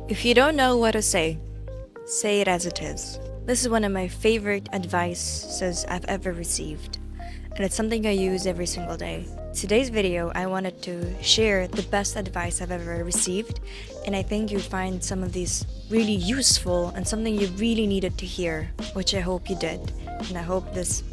If you don't know what to say it as it is. This is one of my favorite advices I've ever received, and it's something I use every single day. Today's video, I wanted to share the best advice I've ever received, and I think you'll find some of these really useful and something you really needed to hear, which I hope you did. And I hope this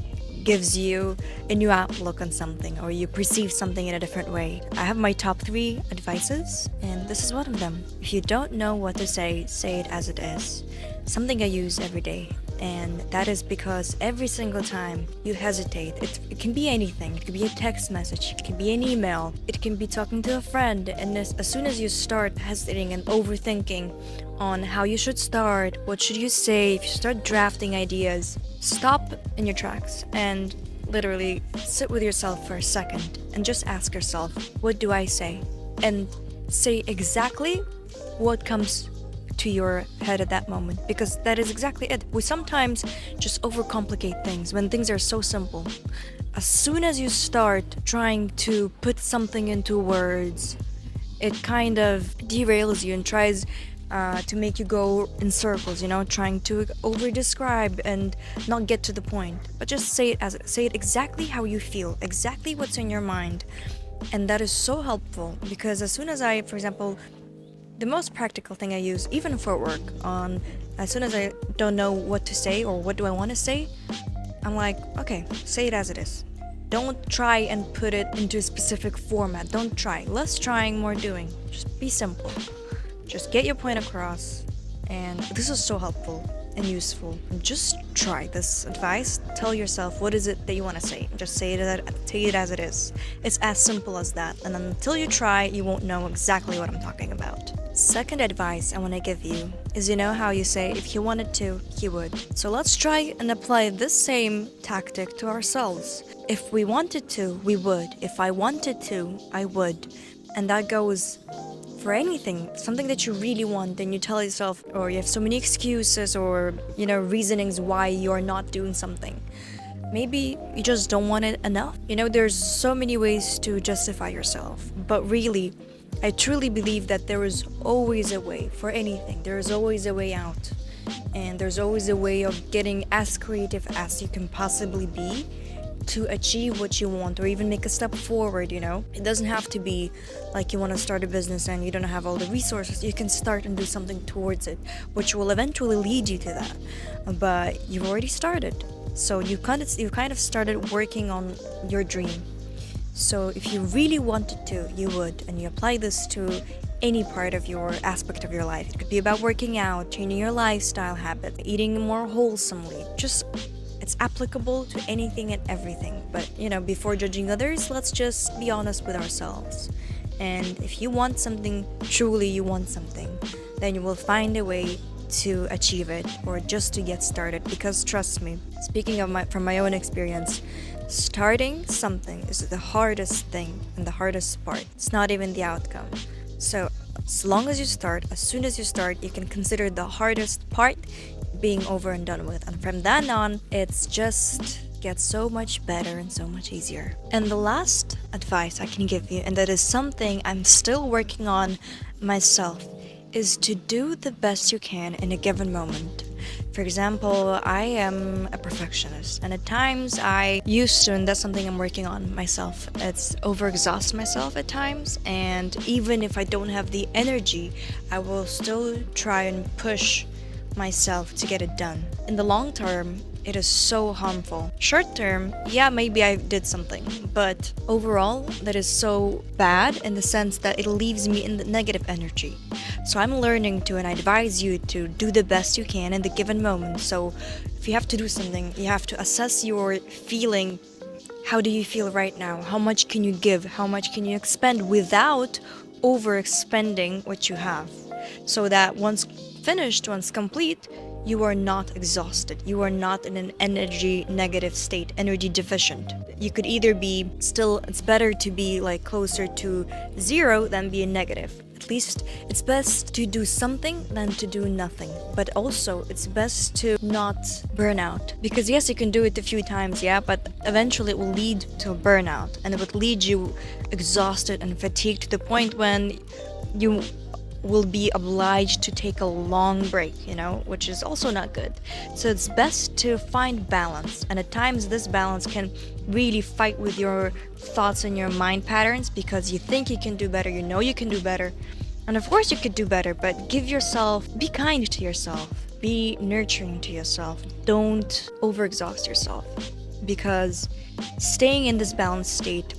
gives you a new outlook on something, or you perceive something in a different way. I have my top 3 advices, and this is one of them. If you don't know what to say it as it is. Something I use every day, and that is because every single time you hesitate, it can be anything. It could be a text message, it can be an email, it can be talking to a friend, and as soon as you start hesitating and overthinking on how you should start, what should you say, if you start drafting ideas, stop in your tracks and literally sit with yourself for a second and just ask yourself, what do I say? And say exactly what comes to your head at that moment, because that is exactly it. We sometimes just overcomplicate things when things are so simple. As soon as you start trying to put something into words, it kind of derails you and tries to make you go in circles, trying to over-describe and not get to the point. But just say it exactly how you feel, exactly what's in your mind. And that is so helpful, because as soon as for example, the most practical thing I use, even for work, as soon as I don't know what to say or what do I want to say, I'm like, okay, say it as it is. Don't try and put it into a specific format. Don't try. Less trying, more doing. Just be simple. Just get your point across. And this is so helpful and useful. Just try this advice. Tell yourself what is it that you want to say. Just say it as it is. It's as simple as that. And until you try, you won't know exactly what I'm talking about. Second advice I want to give you is, how you say if you wanted to, you would. So let's try and apply this same tactic to ourselves. If we wanted to, we would. If I wanted to, I would. And that goes for anything, something that you really want, and you tell yourself, or you have so many excuses or, reasonings why you're not doing something. Maybe you just don't want it enough. There's so many ways to justify yourself, but really, I truly believe that there is always a way for anything. There is always a way out. And there's always a way of getting as creative as you can possibly be to achieve what you want, or even make a step forward, It doesn't have to be like you want to start a business and you don't have all the resources. You can start and do something towards it, which will eventually lead you to that. But you've already started. So you kind of started working on your dream. So if you really wanted to, you would, and you apply this to any part of your aspect of your life. It could be about working out, changing your lifestyle habit, eating more wholesomely. It's applicable to anything and everything. But, before judging others, let's just be honest with ourselves. And if you want something, truly you want something, then you will find a way to achieve it, or just to get started. Because trust me, speaking from my own experience, starting something is the hardest thing and the hardest part. It's not even the outcome. So as long as you start, as soon as you start, you can consider the hardest part being over and done with. And from then on, it's just gets so much better and so much easier. And the last advice I can give you, and that is something I'm still working on myself, is to do the best you can in a given moment. For example, I am a perfectionist, and at times I used to, and that's something I'm working on myself, it's overexhaust myself at times, and even if I don't have the energy, I will still try and push myself to get it done. In the long term, it is so harmful. Short term, yeah, maybe I did something, but overall, that is so bad in the sense that it leaves me in the negative energy. So I'm learning to, and I advise you to do the best you can in the given moment. So if you have to do something, you have to assess your feeling. How do you feel right now? How much can you give? How much can you expend without overexpending what you have? So that once finished, once complete, you are not exhausted. You are not in an energy negative state, energy deficient. You could either be still, it's better to be like closer to 0 than be a negative. At least it's best to do something than to do nothing. But also it's best to not burn out. Because yes, you can do it a few times, yeah, but eventually it will lead to a burnout, and it would lead you exhausted and fatigued to the point when you will be obliged to take a long break, which is also not good. So it's best to find balance, and at times this balance can really fight with your thoughts and your mind patterns, because you think you can do better, you can do better, and of course you could do better, but be kind to yourself, be nurturing to yourself, don't overexhaust yourself, because staying in this balanced state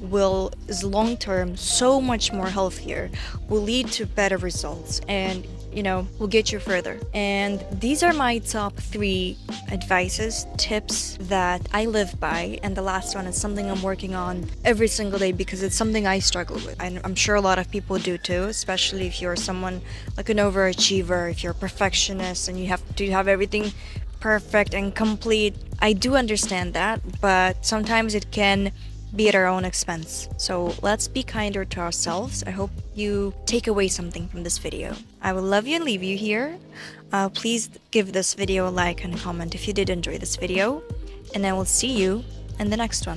is long term so much more healthier, will lead to better results, and will get you further. And these are my top 3 tips that I live by, and the last one is something I'm working on every single day because it's something I struggle with. I'm sure a lot of people do too, especially if you're someone like an overachiever, if you're a perfectionist and you have to have everything perfect and complete. I do understand that, but sometimes it can be at our own expense. So let's be kinder to ourselves. I hope you take away something from this video. I will love you and leave you here. Please give this video a like and a comment if you did enjoy this video, and I will see you in the next one.